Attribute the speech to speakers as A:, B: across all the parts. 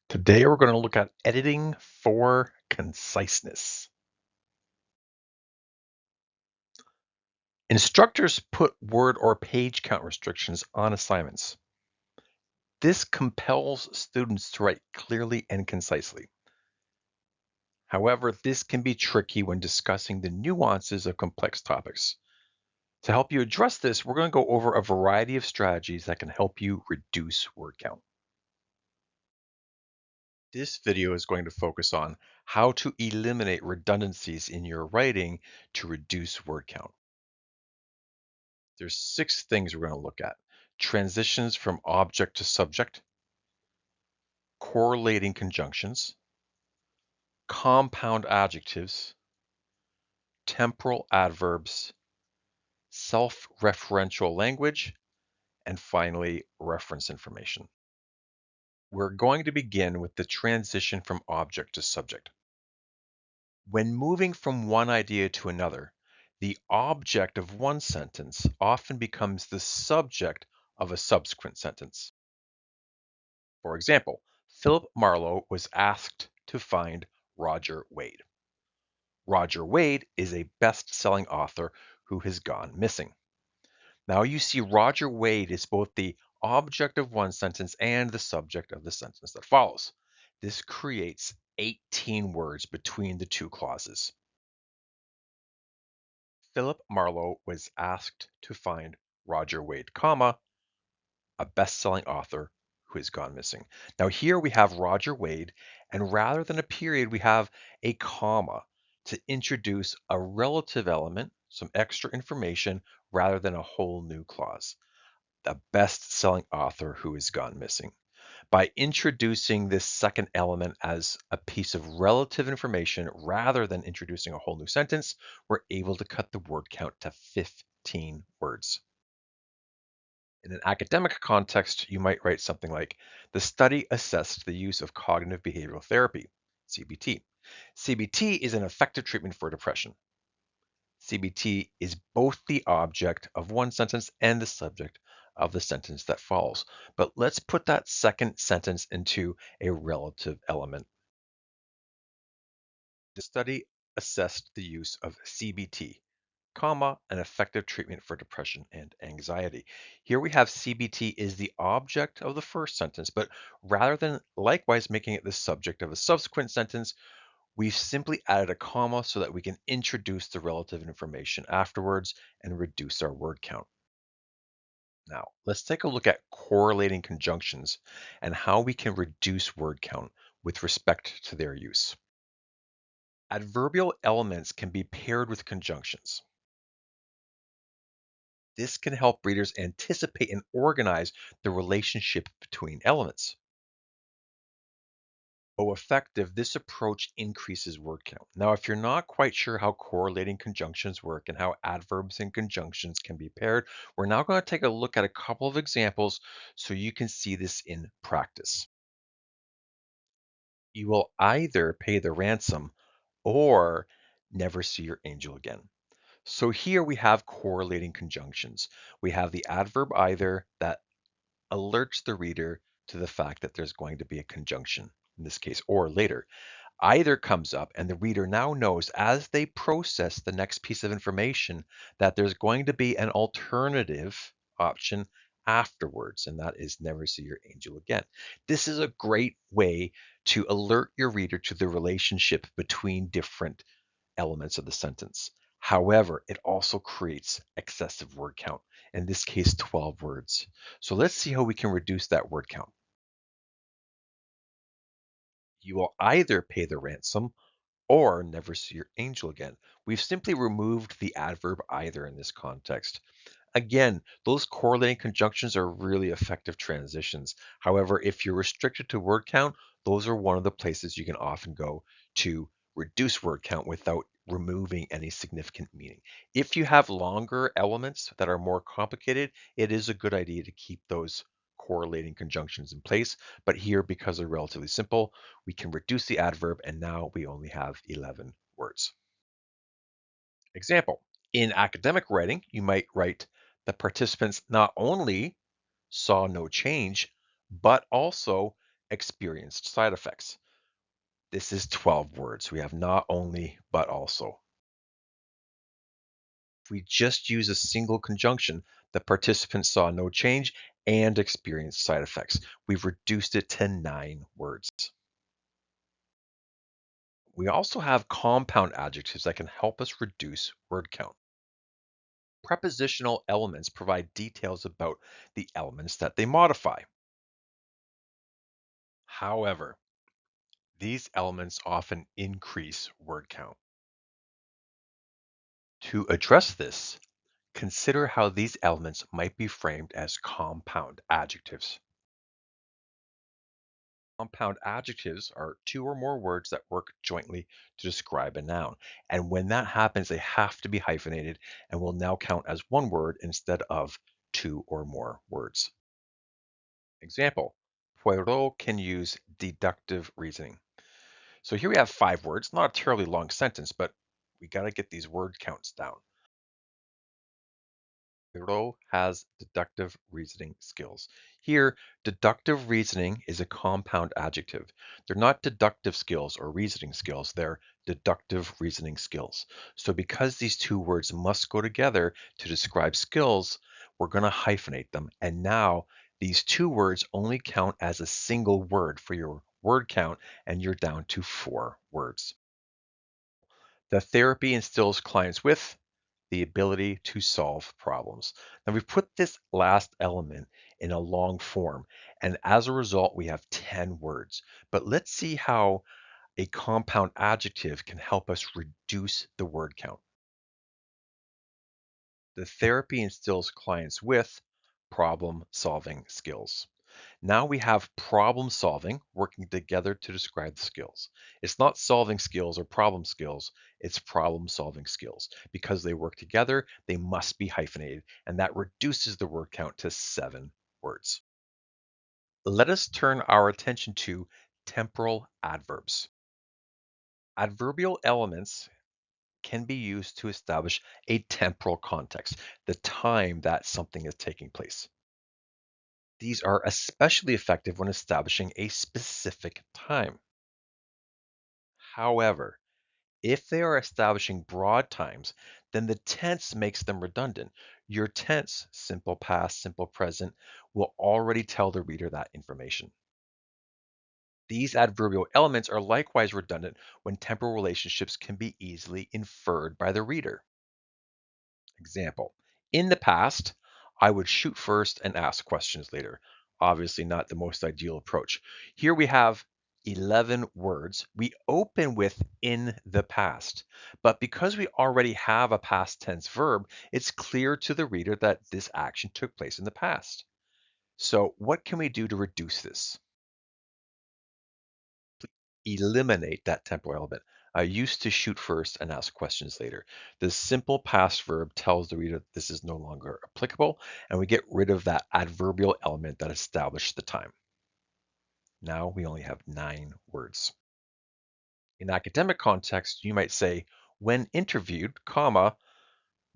A: Today we're going to look at editing for conciseness. Instructors put word or page count restrictions on assignments. This compels students to write clearly and concisely. However, this can be tricky when discussing the nuances of complex topics. To help you address this, we're going to go over a variety of strategies that can help you reduce word count. This video is going to focus on how to eliminate redundancies in your writing to reduce word count. There's 6 things we're going to look at. Transitions from object to subject, correlating conjunctions, compound adjectives, temporal adverbs, self-referential language, and finally, reference information. We're going to begin with the transition from object to subject. When moving from one idea to another, the object of one sentence often becomes the subject of a subsequent sentence. For example, Philip Marlowe was asked to find Roger Wade. Roger Wade is a best-selling author who has gone missing. Now you see Roger Wade is both the object of one sentence and the subject of the sentence that follows. This creates 18 words between the two clauses. Philip Marlowe was asked to find Roger Wade, comma, a best-selling author who has gone missing. Now here we have Roger Wade, and rather than a period, we have a comma to introduce a relative element, some extra information, rather than a whole new clause. A best-selling author who has gone missing. By introducing this second element as a piece of relative information rather than introducing a whole new sentence, we're able to cut the word count to 15 words. In an academic context, you might write something like, the study assessed the use of cognitive behavioral therapy, CBT. CBT is an effective treatment for depression. CBT is both the object of one sentence and the subject of the sentence that follows. But let's put that second sentence into a relative element. The study assessed the use of CBT, comma, an effective treatment for depression and anxiety. Here we have CBT is the object of the first sentence, but rather than likewise making it the subject of a subsequent sentence, we've simply added a comma so that we can introduce the relative information afterwards and reduce our word count. Now, let's take a look at correlating conjunctions and how we can reduce word count with respect to their use. Adverbial elements can be paired with conjunctions. This can help readers anticipate and organize the relationship between elements. Though effective, this approach increases word count. Now, if you're not quite sure how correlating conjunctions work and how adverbs and conjunctions can be paired, we're now going to take a look at a couple of examples so you can see this in practice. You will either pay the ransom or never see your angel again. So here we have correlating conjunctions. We have the adverb either that alerts the reader to the fact that there's going to be a conjunction, in this case, or later. Either comes up and the reader now knows as they process the next piece of information that there's going to be an alternative option afterwards, and that is never see your angel again. This is a great way to alert your reader to the relationship between different elements of the sentence. However, it also creates excessive word count, in this case 12 words. So let's see how we can reduce that word count. You will either pay the ransom or never see your angel again. We've simply removed the adverb either in this context. Again, those correlating conjunctions are really effective transitions. However, if you're restricted to word count, those are one of the places you can often go to reduce word count without removing any significant meaning. If you have longer elements that are more complicated, it is a good idea to keep those correlating conjunctions in place. But here, because they're relatively simple, we can reduce the adverb and now we only have 11 words. Example, in academic writing, you might write the participants not only saw no change, but also experienced side effects. This is 12 words. We have not only, but also. If we just use a single conjunction, the participants saw no change and experienced side effects. We've reduced it to 9 words. We also have compound adjectives that can help us reduce word count. Prepositional elements provide details about the elements that they modify. However, these elements often increase word count. To address this, consider how these elements might be framed as compound adjectives. Compound adjectives are two or more words that work jointly to describe a noun. And when that happens, they have to be hyphenated and will now count as one word instead of two or more words. Example, Poirot can use deductive reasoning. So here we have 5 words, not a terribly long sentence, but we got to get these word counts down. Poirot has deductive reasoning skills. Here, deductive reasoning is a compound adjective. They're not deductive skills or reasoning skills, they're deductive reasoning skills. So because these two words must go together to describe skills, we're going to hyphenate them. And now these two words only count as a single word for your word count, and you're down to 4 words. The therapy instills clients with the ability to solve problems. Now we've put this last element in a long form, and as a result, we have 10 words. But let's see how a compound adjective can help us reduce the word count. The therapy instills clients with problem-solving skills. Now we have problem solving working together to describe the skills. It's not solving skills or problem skills, it's problem solving skills. Because they work together, they must be hyphenated, and that reduces the word count to 7 words. Let us turn our attention to temporal adverbs. Adverbial elements can be used to establish a temporal context, the time that something is taking place. These are especially effective when establishing a specific time. However, if they are establishing broad times, then the tense makes them redundant. Your tense, simple past, simple present, will already tell the reader that information. These adverbial elements are likewise redundant when temporal relationships can be easily inferred by the reader. Example, in the past, I would shoot first and ask questions later. Obviously not the most ideal approach. Here we have 11 words. We open with in the past, but because we already have a past tense verb, it's clear to the reader that this action took place in the past. So what can we do to reduce this? Eliminate that temporal element. I used to shoot first and ask questions later. The simple past verb tells the reader this is no longer applicable, and we get rid of that adverbial element that established the time. Now we only have 9 words. In academic context, you might say, when interviewed, comma,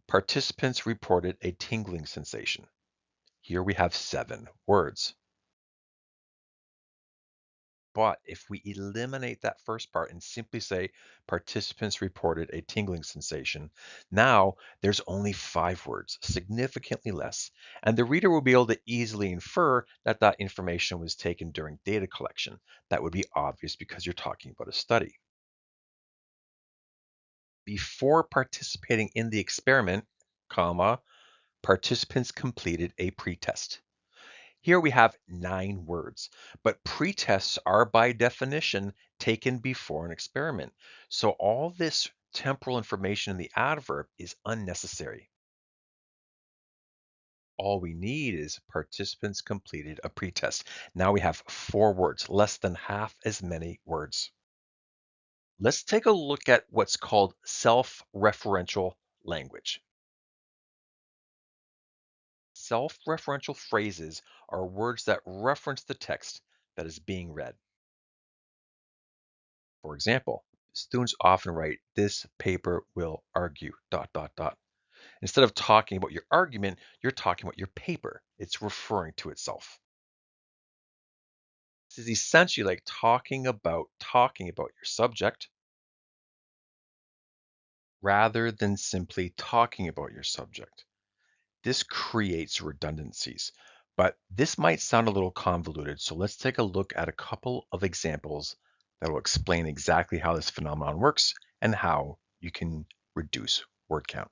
A: participants reported a tingling sensation. Here we have 7 words. But if we eliminate that first part and simply say participants reported a tingling sensation, now there's only 5 words, significantly less, and the reader will be able to easily infer that that information was taken during data collection. That would be obvious because you're talking about a study. Before participating in the experiment, comma, participants completed a pretest. Here we have 9 words, but pretests are by definition taken before an experiment. So all this temporal information in the adverb is unnecessary. All we need is participants completed a pretest. Now we have 4 words, less than half as many words. Let's take a look at what's called self-referential language. Self-referential phrases are words that reference the text that is being read. For example, students often write, this paper will argue, dot, dot, dot. Instead of talking about your argument, you're talking about your paper. It's referring to itself. This is essentially like talking about your subject rather than simply talking about your subject. This creates redundancies, but this might sound a little convoluted, so let's take a look at a couple of examples that will explain exactly how this phenomenon works and how you can reduce word count.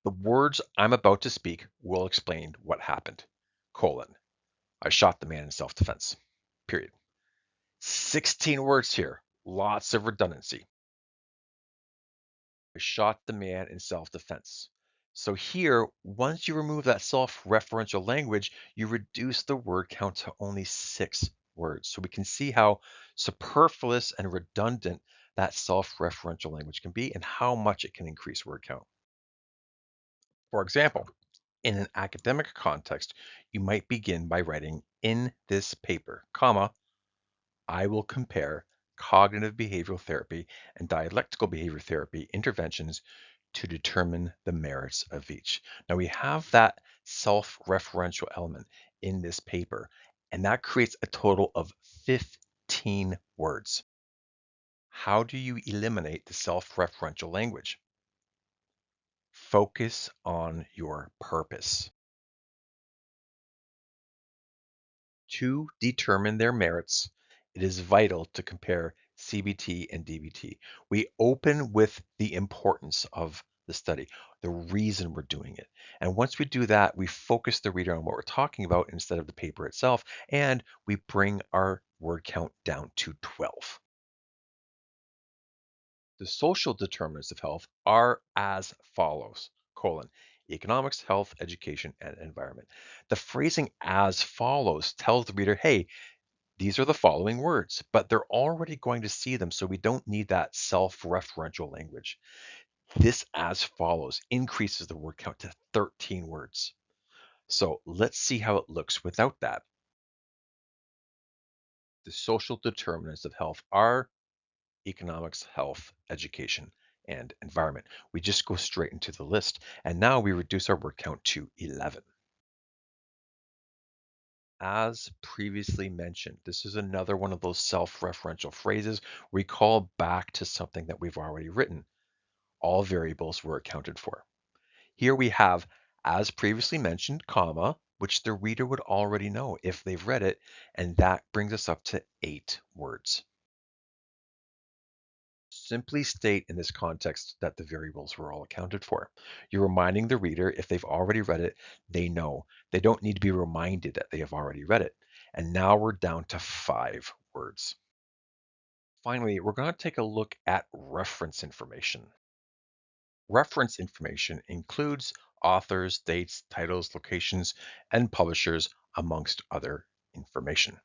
A: The words I'm about to speak will explain what happened. Colon. I shot the man in self-defense. Period. 16 words here. Lots of redundancy. I shot the man in self-defense. So here, once you remove that self-referential language, you reduce the word count to only 6 words. So we can see how superfluous and redundant that self-referential language can be and how much it can increase word count. For example, in an academic context, you might begin by writing in this paper, comma, I will compare cognitive behavioral therapy and dialectical behavior therapy interventions to determine the merits of each. Now we have that self-referential element in this paper, and that creates a total of 15 words. How do you eliminate the self-referential language? Focus on your purpose. To determine their merits, it is vital to compare CBT and DBT. We open with the importance of the study, the reason we're doing it. And once we do that, we focus the reader on what we're talking about instead of the paper itself, and we bring our word count down to 12. The social determinants of health are as follows, colon, economics, health, education, and environment. The phrasing as follows tells the reader, hey, these are the following words, but they're already going to see them, so we don't need that self-referential language. This as follows increases the word count to 13 words. So let's see how it looks without that. The social determinants of health are economics, health, education, and environment. We just go straight into the list, and now we reduce our word count to 11. As previously mentioned, this is another one of those self-referential phrases. We call back to something that we've already written. All variables were accounted for. Here we have, as previously mentioned, comma, which the reader would already know if they've read it, and that brings us up to 8 words. Simply state in this context that the variables were all accounted for. You're reminding the reader if they've already read it, they know. They don't need to be reminded that they have already read it. And now we're down to 5 words. Finally, we're going to take a look at reference information. Reference information includes authors, dates, titles, locations, and publishers, amongst other information.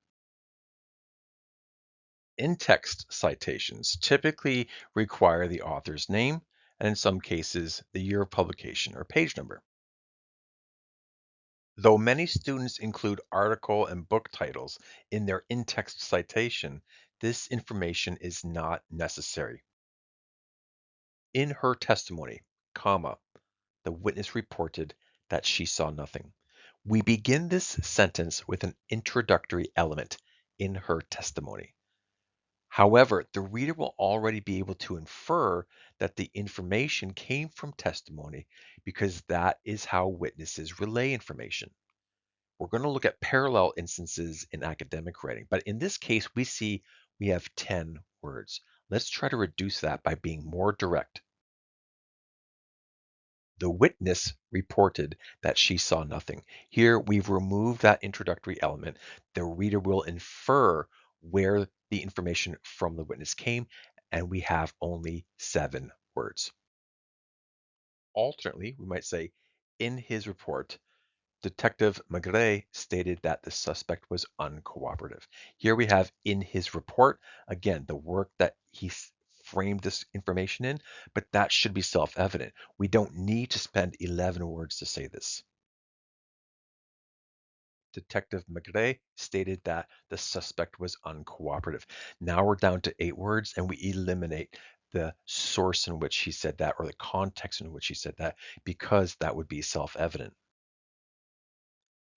A: In-text citations typically require the author's name and in some cases the year of publication or page number. Though many students include article and book titles in their in-text citation, this information is not necessary. In her testimony, comma, the witness reported that she saw nothing. We begin this sentence with an introductory element in her testimony. However, the reader will already be able to infer that the information came from testimony because that is how witnesses relay information. We're going to look at parallel instances in academic writing, but in this case, we have 10 words. Let's try to reduce that by being more direct. The witness reported that she saw nothing. Here we've removed that introductory element. The reader will infer where the information from the witness came, and we have only 7 words. Alternately, we might say, in his report, Detective Magret stated that the suspect was uncooperative. Here we have in his report, again, the work that he framed this information in, but that should be self-evident. We don't need to spend 11 words to say this. Detective Magret stated that the suspect was uncooperative. Now we're down to 8 words and we eliminate the source in which he said that or the context in which he said that because that would be self-evident.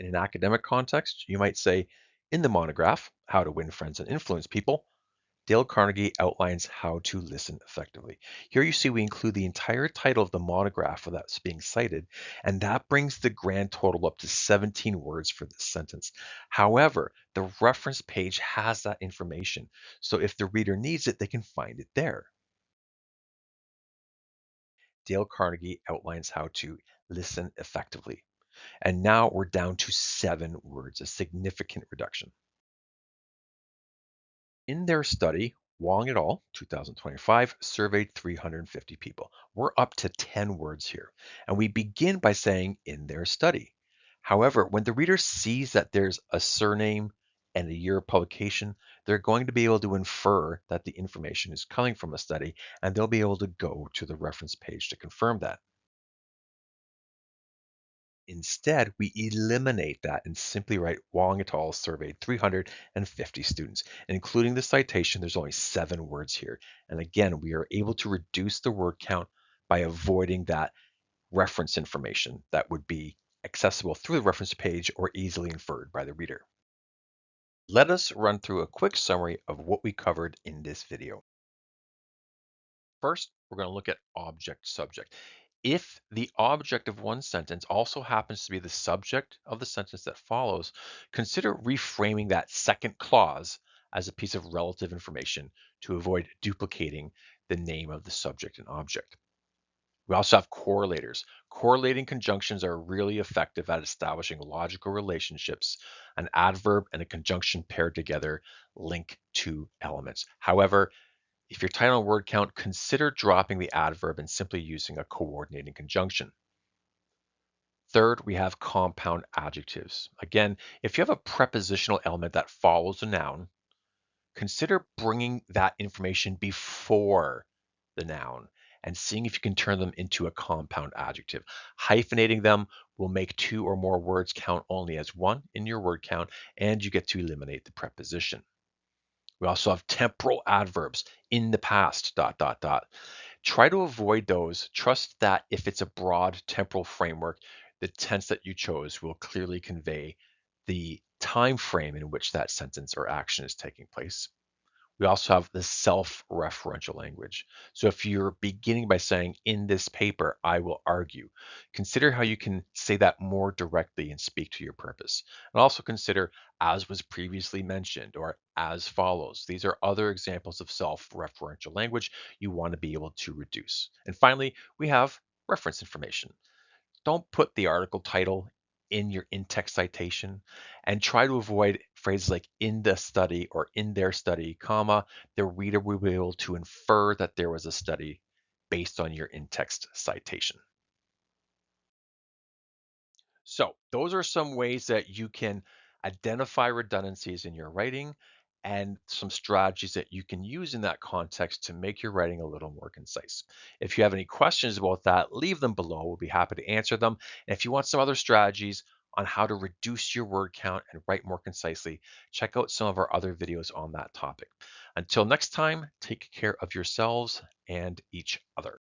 A: In an academic context, you might say, In the monograph, How to Win Friends and Influence People, Dale Carnegie outlines how to listen effectively. Here you see we include the entire title of the monograph that's being cited, and that brings the grand total up to 17 words for this sentence. However, the reference page has that information, so if the reader needs it, they can find it there. Dale Carnegie outlines how to listen effectively. And now we're down to 7 words, a significant reduction. In their study, Wong et al., 2025, surveyed 350 people. We're up to 10 words here. And we begin by saying in their study. However, when the reader sees that there's a surname and a year of publication, they're going to be able to infer that the information is coming from a study, and they'll be able to go to the reference page to confirm that. Instead, we eliminate that and simply write Wong et al. Surveyed 350 students. And including the citation, there's only 7 words here. And again, we are able to reduce the word count by avoiding that reference information that would be accessible through the reference page or easily inferred by the reader. Let us run through a quick summary of what we covered in this video. First, we're going to look at object subject. If the object of one sentence also happens to be the subject of the sentence that follows, consider reframing that second clause as a piece of relative information to avoid duplicating the name of the subject and object. We also have correlators. Correlating conjunctions are really effective at establishing logical relationships. An adverb and a conjunction paired together link two elements. However, if you're tight on word count, consider dropping the adverb and simply using a coordinating conjunction. Third, we have compound adjectives. Again, if you have a prepositional element that follows a noun, consider bringing that information before the noun and seeing if you can turn them into a compound adjective. Hyphenating them will make 2 or more words count only as one in your word count, and you get to eliminate the preposition. We also have temporal adverbs in the past, dot, dot, dot. Try to avoid those. Trust that if it's a broad temporal framework, the tense that you chose will clearly convey the time frame in which that sentence or action is taking place. We also have the self-referential language. So if you're beginning by saying, in this paper, I will argue, consider how you can say that more directly and speak to your purpose. And also consider, as was previously mentioned, or as follows. These are other examples of self-referential language you want to be able to reduce. And finally, we have reference information. Don't put the article title in your in-text citation, and try to avoid phrases like in the study or in their study, comma. The reader will be able to infer that there was a study based on your in-text citation. So those are some ways that you can identify redundancies in your writing and some strategies that you can use in that context to make your writing a little more concise. If you have any questions about that, leave them below. We'll be happy to answer them. And if you want some other strategies on how to reduce your word count and write more concisely, check out some of our other videos on that topic. Until next time, take care of yourselves and each other.